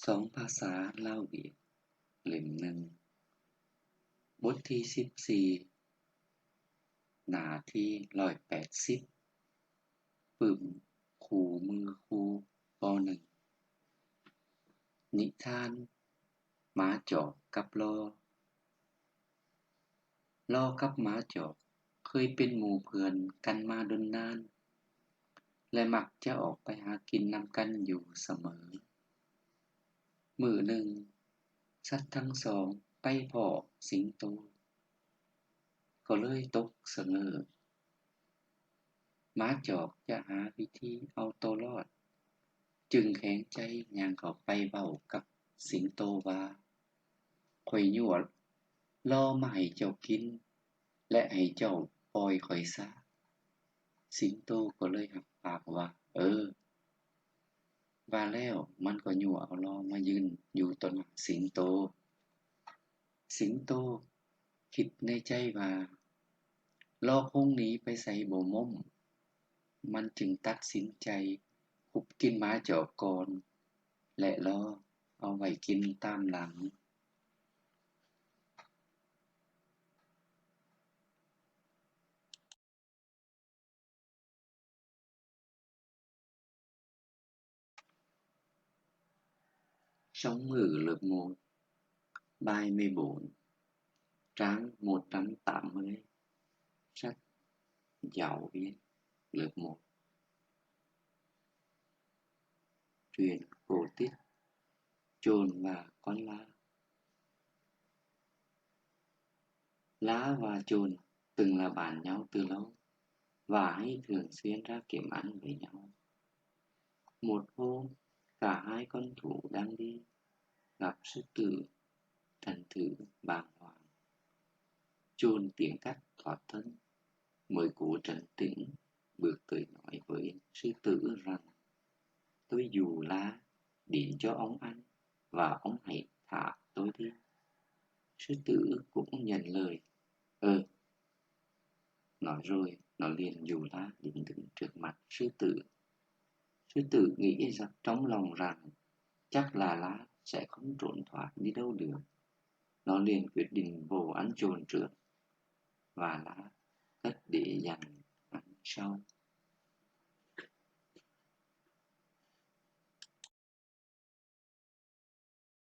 สองภาษาลาวเวียดเล่มหนึ่งบทที่14หน้าที่180ปึ้มคู่มือครูป .1 นิทานหมาจอกกับลอกับหมาจอกเคยเป็นหมู่เพื่อนกันมาดนนานและมักจะออกไปหากินนำกันอยู่เสมอมื้อหนึ่งสัตว์ทั้งสองไปพ้อสิงโตก็เลยตกเสงอหมาจอกจะหาวิธีเอาตัวรอดจึงแข็งใจย่างเข้าไปเว้ากับสิงโตว่าข้อยยั่วลอมาให้เจ้ากินและให้เจ้าปล่อยข้อยซะสิงโตก็เลยรับปากว่าว่าแล้วมันก็ยั่วเอาลอมายืนอยู่ต่อหน้าสิงโตคิดในใจว่าลอคงหนีไปไสบ่ม้มมันจึงตัดสินใจคุบกินหมาจอกก่อนและลอเอาไว้กินตามหลังSống ở lớp 1, 34, trang 180, sách giáo viên lớp 1. Truyện cổ tích Chồn và con lá. Lá và chồn từng là bạn nhau từ lâu và hay thường xuyên ra kiếm ăn với nhau. Một hôm, cả hai con thú đang đi, gặp sư tử, thần thử bàng hoàng. Chồn tiếng cắt thoát thân, mới cố trấn tĩnh, bước tới nói với sư tử rằng tôi dụ lá đến cho ông ăn và ông hãy thả tôi đi. Sư tử cũng nhận lời. Nói rồi nó liền dụ lá đến đứng trước mặt sư tử. Sư tử nghĩ trong lòng rằng chắc là lá sẽ không trốn thoát đi đâu được. Nó liền quyết định vô ăn chồn trước và lá cất để dành ăn sau.